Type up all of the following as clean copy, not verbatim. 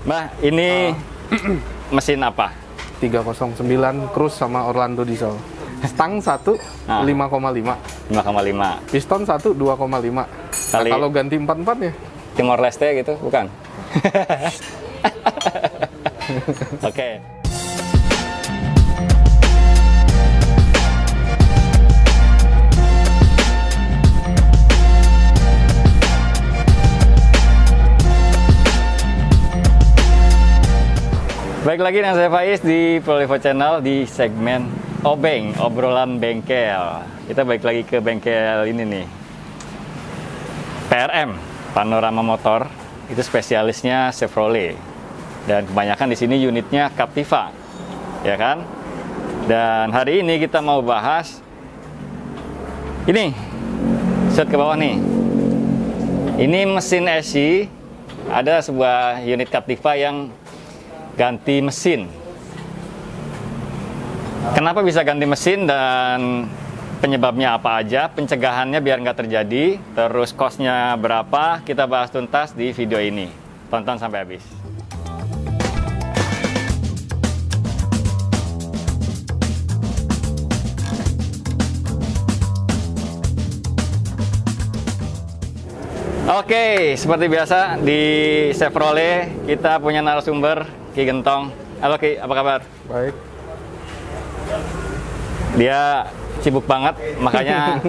Mbah, ini mesin apa? 309 Cruise sama Orlando diesel. Stang 1 5,5. 5,5. Piston 1 2,5. Kali- Kalau ganti 44 ya? Timor Leste gitu, bukan? Oke. Baik lagi dengan saya Faiz di Prolivo Channel di segmen Obeng, obrolan bengkel. Kita balik lagi ke bengkel ini nih. PRM, Panorama Motor, itu spesialisnya Chevrolet. Dan kebanyakan di sini unitnya Captiva, ya kan? Dan hari ini kita mau bahas ini, shot ke bawah nih. Ini mesin SI, ada sebuah unit Captiva yang ganti mesin. Kenapa bisa ganti mesin dan penyebabnya apa aja, pencegahannya biar nggak terjadi, terus cost-nya berapa, kita bahas tuntas di video ini. Tonton sampai habis. Oke, seperti biasa di Chevrolet kita punya narasumber Ki Gentong. Halo Ki, apa kabar? Baik. Dia sibuk banget, makanya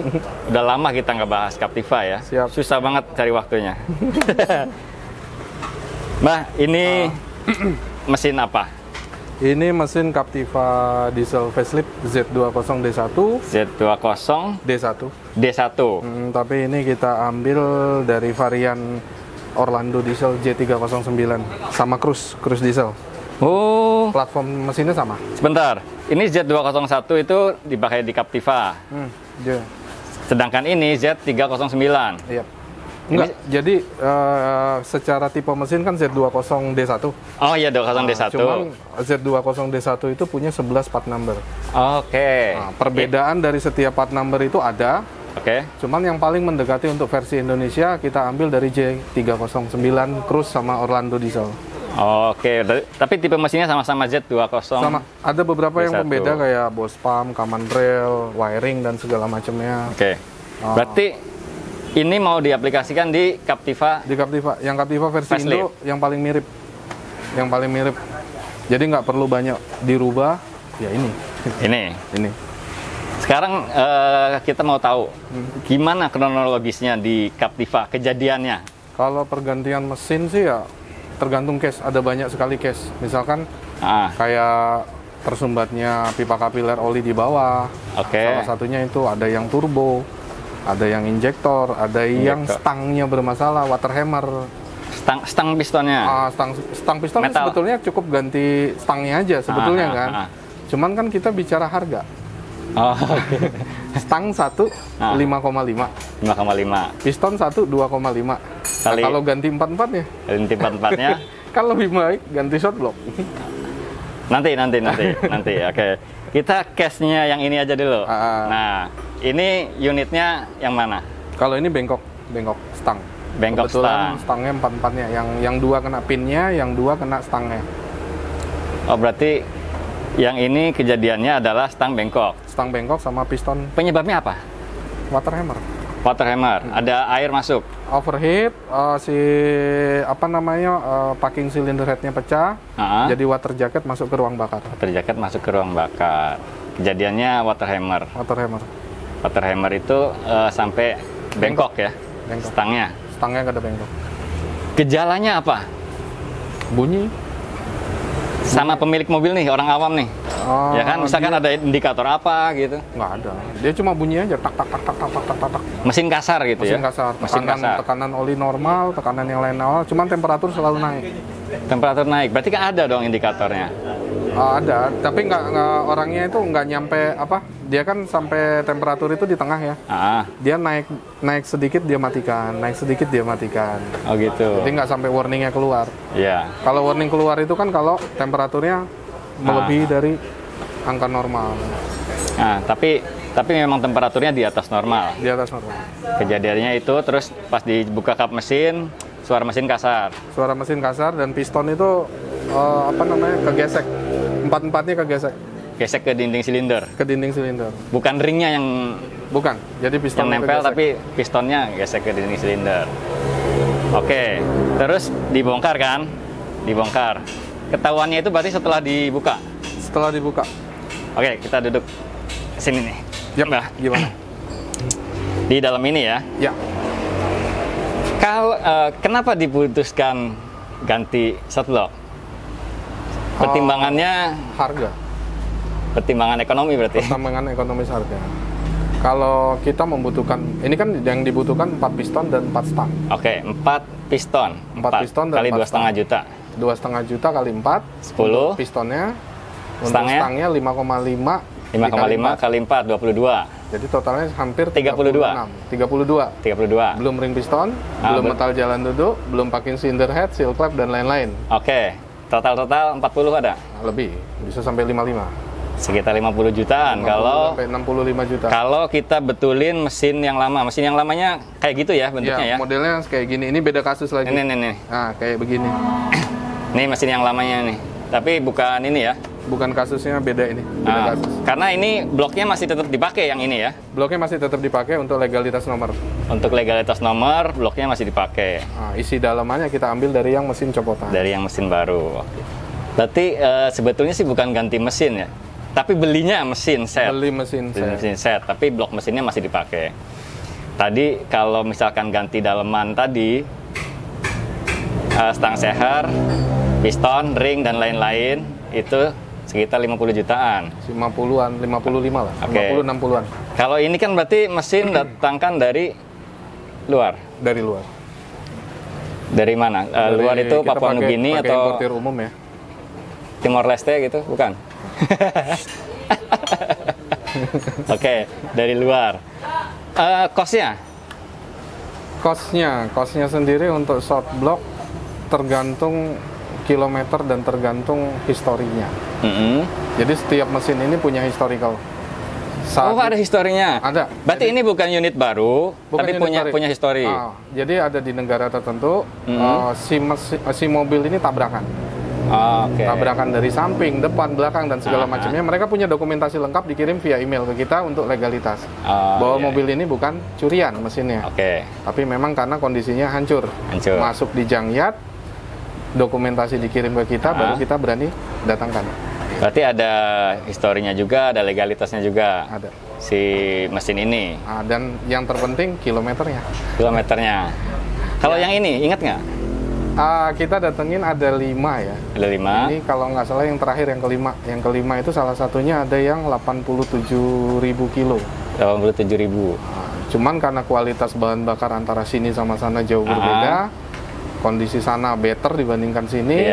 udah lama kita nggak bahas Captiva ya. Siap. Susah banget cari waktunya. Mbah, ini mesin apa? Ini mesin Captiva diesel facelift Z20D1 Z20 D1. D1. Tapi ini kita ambil dari varian Orlando diesel J309 sama Cruise diesel. Oh, Platform mesinnya sama. sebentar. Ini Z201 itu dipakai di Captiva. Iya. Sedangkan ini Z309. Iya. Enggak, jadi secara tipe mesin kan Z20D1. Oh iya, 20D1. Cuman Z20D1 itu punya 11 part number. Oke. Nah, perbedaan dari setiap part number itu ada. Oke. Cuman yang paling mendekati untuk versi Indonesia kita ambil dari J309 Cruise sama Orlando diesel. Oke, tapi tipe mesinnya sama-sama Z20. Sama, ada beberapa yang D1. pembeda kayak Boss Pump, command rail, wiring dan segala macamnya. Oke. Berarti ini mau diaplikasikan di Captiva. Di Captiva, yang Captiva versi Facelift. Indo yang paling mirip. Yang paling mirip. Jadi nggak perlu banyak dirubah. Ya ini. Ini. Sekarang kita mau tahu gimana kronologisnya di Captiva, kejadiannya. Kalau pergantian mesin sih ya tergantung case. Ada banyak sekali case. Misalkan kayak tersumbatnya pipa kapiler oli di bawah. Oke. Salah satunya itu ada yang turbo, ada yang injektor, ada yang stangnya bermasalah, water hammer. Stang pistonnya. Stang piston Metal. sebetulnya cukup ganti stangnya aja sebetulnya kan. Cuman kan kita bicara harga. Oh, oke. Stang 1 5,5. 5,5. Piston 1 2,5. Kali- Kalau ganti 44 ya Ganti part-partnya. kan lebih baik ganti short block. Nanti. Oke. Kita case-nya yang ini aja dulu. Nah, ini unitnya yang mana? Kalau ini bengkok stang. Bengkok Kebetulan stang. stangnya 44-nya. Yang dua kena pinnya, yang dua kena stangnya. Oh, berarti yang ini kejadiannya adalah stang bengkok. Stang bengkok sama piston Penyebabnya apa? water hammer. Water hammer. Ada air masuk. Overheat, packing cylinder headnya pecah, jadi water jacket masuk ke ruang bakar. Water jacket masuk ke ruang bakar. Kejadiannya water hammer. Water hammer itu sampai bengkok ya, Bengkok. stangnya. Stangnya nggak ada bengkok. Gejalanya apa? Bunyi. Sama pemilik mobil nih, orang awam nih. Ya kan, misalkan ada indikator apa gitu. Nggak ada. Dia cuma bunyi aja, tak tak tak tak tak tak tak tak. Mesin kasar gitu Mesin ya. kasar. Mesin kasar. Tekanan oli normal, tekanan yang lain awal, cuman temperatur selalu naik. Temperatur naik. Berarti kan ada dong indikatornya. Ada, tapi nggak orangnya itu nggak nyampe dia kan sampai temperatur itu di tengah ya. Dia naik sedikit dia matikan, naik sedikit dia matikan. Oh gitu. Jadi nggak sampai warningnya keluar. Iya. Kalau warning keluar itu kan kalau temperaturnya melebihi dari angka normal. Nah, tapi memang temperaturnya di atas normal. Di atas normal. Kejadiannya itu terus pas dibuka kap mesin Suara mesin kasar. Suara mesin kasar dan piston itu kegesek. Empat-empatnya kegesek. Gesek ke dinding silinder. Ke dinding silinder. Bukan ringnya yang Bukan. Jadi piston yang nempel, tapi pistonnya gesek ke dinding silinder. Oke. Terus dibongkar kan? Dibongkar. Ketahuannya itu berarti setelah dibuka. Setelah dibuka. Oke, kita duduk sini nih. Yap. Nah, gimana? Di dalam ini ya. Ya. Kalau kenapa diputuskan ganti shortblock? Pertimbangannya harga. Pertimbangan ekonomi berarti. Pertimbangan ekonomis harga. Kalau kita membutuhkan, ini kan yang dibutuhkan 4 piston dan 4 stang. Oke, 4 piston. 4 piston dan kali 2,5 juta. 2,5 juta kali 4. 10. Pistonnya. Stangnya 5,5. 5,5 kali 4, 22. Jadi totalnya hampir 32. 32. Belum ring piston, belum metal jalan duduk, belum packing cylinder head, seal clap, dan lain-lain. Oke, total 40 ada? Lebih, bisa sampai 55. Sekitar 50 jutaan. Kalau sampai 65 juta. Kalau kita betulin mesin yang lama, mesin yang lamanya kayak gitu ya bentuknya ya? Modelnya kayak gini. Ini beda kasus lagi. Ini. Nah, kayak begini. Nih mesin yang lamanya nih. Tapi bukan ini ya? Bukan kasusnya, beda ini. Beda kasus. Karena ini bloknya masih tetap dipakai yang ini ya? Bloknya masih tetap dipakai untuk legalitas nomor. Untuk legalitas nomor, bloknya masih dipakai. Nah, isi dalamannya kita ambil dari yang mesin copotan. Dari yang mesin baru. Oke. Berarti sebetulnya sih bukan ganti mesin ya? Tapi belinya mesin set. Beli mesin set. Tapi blok mesinnya masih dipakai. Tadi kalau misalkan ganti daleman tadi, stang seher, piston, ring, dan lain-lain, itu sekitar 50 jutaan. 50-an, 55 lah. Okay. 50-60-an. Kalau ini kan berarti mesin datangkan dari luar? Dari luar. Dari mana? Luar itu Papua Nugini atau importir umum ya? Timor Leste gitu? Bukan? Oke, dari luar. Cost-nya? Cost-nya sendiri untuk short block tergantung kilometer dan tergantung historinya. Jadi setiap mesin ini punya historical. Ada historinya? Ada. Berarti ini bukan unit baru, tapi punya histori. Jadi ada di negara tertentu, si mobil ini tabrakan. Tabrakan dari samping, depan, belakang, dan segala macamnya. Mereka punya dokumentasi lengkap dikirim via email ke kita untuk legalitas. Bahwa mobil ini bukan curian mesinnya. Tapi memang karena kondisinya hancur. Masuk di junkyard, dokumentasi dikirim ke kita, baru kita berani datangkan. Berarti ada historinya juga, ada legalitasnya juga. Ada. Si mesin ini. Dan yang terpenting kilometernya. Kalau yang ini, ingat nggak? Kita datengin ada 5 ya. Ada 5. Ini kalau nggak salah yang terakhir yang kelima. Yang kelima itu salah satunya ada yang 87.000 kilo. 87.000. Cuman karena kualitas bahan bakar antara sini sama sana jauh berbeda, kondisi sana better dibandingkan sini.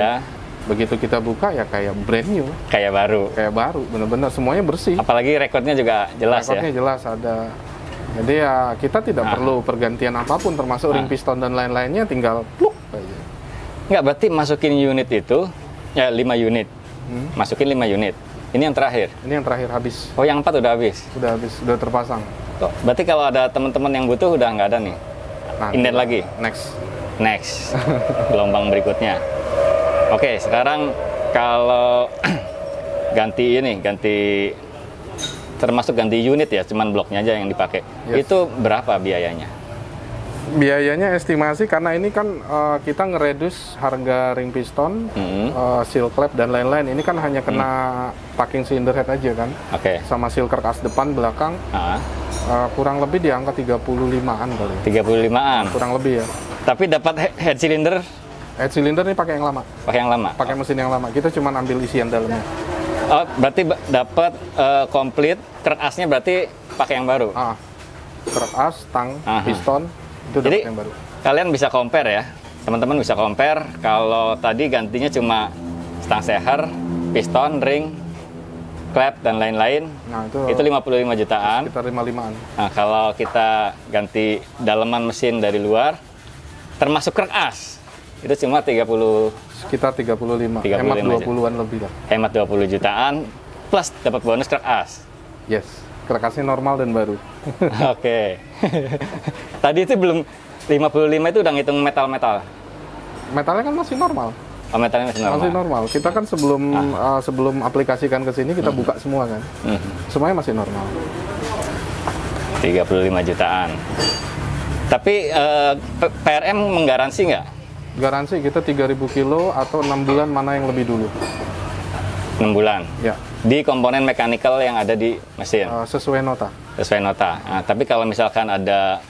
Begitu kita buka ya kayak brand new. Kayak baru, bener-bener semuanya bersih. Apalagi rekodnya juga jelas. Rekodnya jelas ada. Jadi ya kita tidak perlu pergantian apapun, termasuk ring piston dan lain-lainnya, tinggal pluk aja. Nggak, berarti masukin unit itu, ya 5 unit. Masukin 5 unit. Ini yang terakhir? Ini yang terakhir habis. Oh, yang 4 udah habis? Udah habis, udah terpasang. Berarti kalau ada teman-teman yang butuh udah nggak ada nih? Inden lagi? Next. Gelombang berikutnya. Oke, sekarang kalau ganti termasuk ganti unit ya, cuman bloknya aja yang dipakai. Itu berapa biayanya? Biayanya estimasi karena ini kan kita ngeredus harga ring piston, seal clap dan lain-lain. Ini kan hanya kena packing cylinder head aja kan. Sama seal carcass depan belakang. Kurang lebih di angka 35-an kali. 35-an. Kurang lebih ya. Tapi dapat head cylinder? Head cylinder ini pakai yang lama. Pakai mesin yang lama. Kita cuma ambil isian dalamnya. Oh, berarti dapat komplit carcass-nya, berarti pakai yang baru. Carcass, tang, piston. Jadi kalian bisa compare ya, teman-teman bisa compare. Kalau tadi gantinya cuma stang seher, piston, ring, clap dan lain-lain, itu 55 jutaan. Sekitar 55-an. Nah, kalau kita ganti daleman mesin dari luar, termasuk carcass, itu cuma 30. Sekitar 35. Hemat 20-an lebih lah. Hemat 20 jutaan plus dapat bonus carcass. Yes. Carcass-nya normal dan baru. Tadi itu belum 55 itu udah ngitung metal-metal. metalnya kan masih normal. Oh, metalnya masih normal. Masih normal. Kita kan sebelum aplikasikan ke sini kita buka semua kan. Semuanya masih normal. 35 jutaan. Tapi PRM menggaransi nggak? Garansi kita 3.000 kilo atau 6 bulan, mana yang lebih dulu? 6 bulan? Ya. Di komponen mechanical yang ada di mesin? Sesuai nota. Sesuai nota. Nah, tapi kalau misalkan ada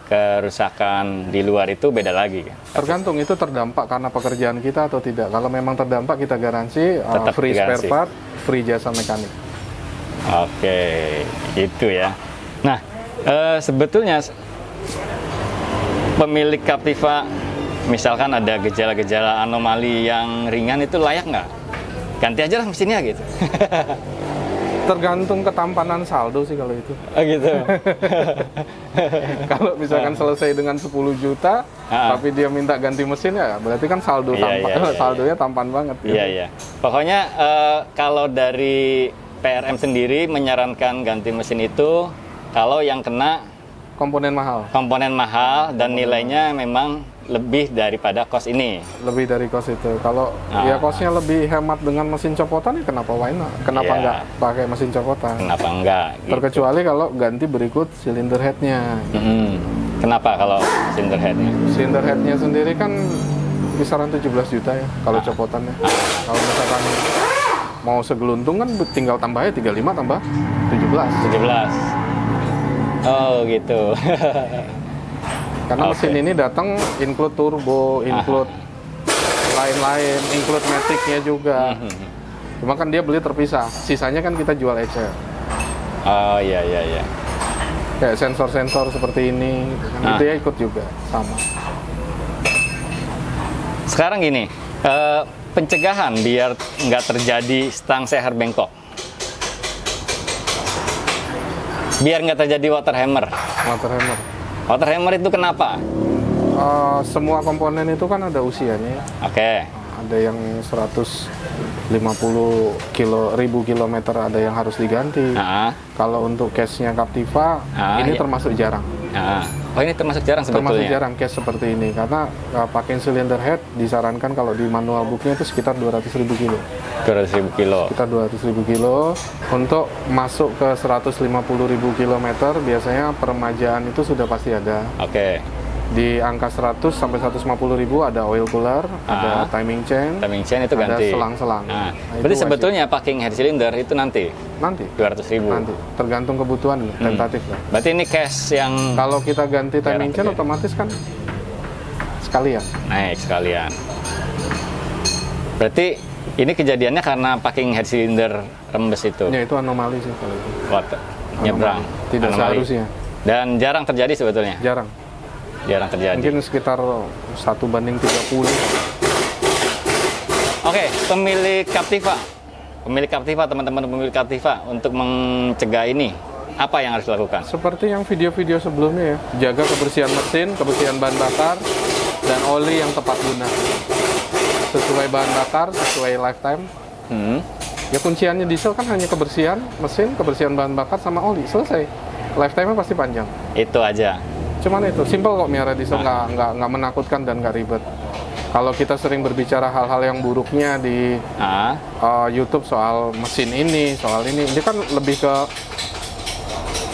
kerusakan di luar itu beda lagi? Tergantung itu terdampak karena pekerjaan kita atau tidak. Kalau memang terdampak kita garansi, free spare part, free jasa mekanik. Oke, itu ya. Nah, sebetulnya pemilik Captiva misalkan ada gejala-gejala anomali yang ringan itu layak nggak? Ganti aja lah mesinnya gitu. Tergantung ketampanan saldo sih kalau itu. Oh gitu. Kalau misalkan selesai dengan 10 juta, tapi dia minta ganti mesin ya berarti kan saldonya tampan banget. Iya, iya. Pokoknya kalau dari PRM sendiri menyarankan ganti mesin itu kalau yang kena komponen mahal dan nilainya memang lebih daripada kos ini. Lebih dari kos itu. Kalau ya kosnya lebih hemat dengan mesin copotan, ya kenapa why not? Kenapa enggak pakai mesin copotan? Kenapa enggak? Gitu. Terkecuali kalau ganti berikut cylinder headnya. Kenapa kalau cylinder headnya? Cylinder headnya sendiri kan kisaran 17 juta ya kalau copotannya. Kalau misalkan mau segeluntung kan tinggal tambahnya 35 tambah 17. Oh gitu. Karena mesin ini datang include turbo, include lain-lain, include matic-nya juga. Cuma kan dia beli terpisah, sisanya kan kita jual ecer. Oh iya iya iya. Kayak sensor-sensor seperti ini, itu ya ikut juga sama. Sekarang gini, pencegahan biar nggak terjadi stang seher bengkok. Biar nggak terjadi water hammer. Water hammer itu kenapa? Semua komponen itu kan ada usianya. Oke. Ada yang 150.000 kilometer, ada yang harus diganti. Kalau untuk case-nya Captiva, ini termasuk jarang. Oh, ini termasuk jarang sebetulnya? Termasuk jarang case seperti ini, karena pakai cylinder head disarankan kalau di manual booknya itu sekitar 200.000 kilo. 200.000 kilo? Sekitar 200.000 kilo. Untuk masuk ke 150.000 kilometer, biasanya peremajaan itu sudah pasti ada. Oke. Di angka 100 sampai 150.000 ada oil cooler, ada timing chain. Timing chain itu ganti. Ada selang-selang. Berarti sebetulnya packing head cylinder itu nanti? Nanti. 200.000? Nanti. Tergantung kebutuhan, tentatif lah. Berarti ini cash yang... Kalau kita ganti timing chain otomatis kan sekalian. Naik sekalian. Berarti ini kejadiannya karena packing head cylinder rembes itu? Ya itu anomali sih kalau itu. Nyebrang? Tidak seharusnya. Dan jarang terjadi sebetulnya? Jarang terjadi. Mungkin sekitar 1:30. Oke, pemilik Captiva, teman-teman pemilik Captiva, untuk mencegah ini, apa yang harus dilakukan? Seperti yang video-video sebelumnya ya, jaga kebersihan mesin, kebersihan bahan bakar, dan oli yang tepat guna. Sesuai bahan bakar, sesuai lifetime. Ya kunciannya diesel kan hanya kebersihan mesin, kebersihan bahan bakar, sama oli. Selesai. Lifetime-nya pasti panjang. Itu aja. Cuman itu, simple kok miara diesel, nggak menakutkan dan nggak ribet. Kalau kita sering berbicara hal-hal yang buruknya di YouTube soal mesin ini, soal ini kan lebih ke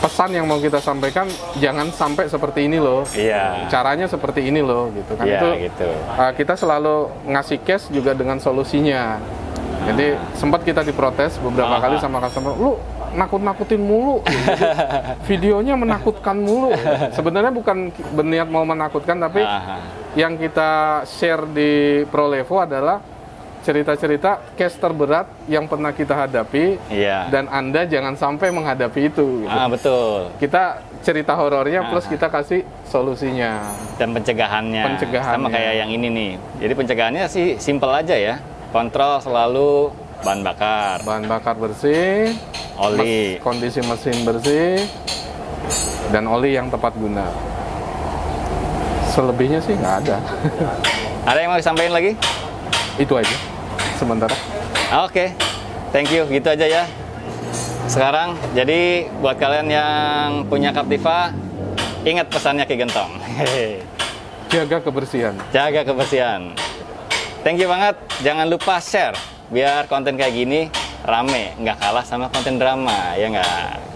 pesan yang mau kita sampaikan, jangan sampai seperti ini loh. Iya. Caranya seperti ini loh, gitu kan. Itu gitu. Kita selalu ngasih case juga dengan solusinya. Jadi sempat kita diprotes beberapa kali sama customer, lu nakut-nakutin mulu, videonya menakutkan mulu. Sebenarnya bukan berniat mau menakutkan, tapi yang kita share di ProLevo adalah cerita-cerita case terberat yang pernah kita hadapi, dan Anda jangan sampai menghadapi itu. Gitu. Betul. Kita cerita horornya plus kita kasih solusinya dan pencegahannya. Sama kayak yang ini nih. Jadi pencegahannya sih simple aja ya. Kontrol selalu bahan bakar bersih, oli, kondisi mesin bersih, dan oli yang tepat guna. Selebihnya sih nggak ada. Ada yang mau disampaikan lagi? Itu aja sementara. Oke. Thank you, gitu aja ya. Sekarang, jadi buat kalian yang punya Captiva, ingat pesannya Ki Gentong. Jaga kebersihan. Jaga kebersihan. Thank you banget. Jangan lupa share biar konten kayak gini rame, nggak kalah sama konten drama, ya nggak?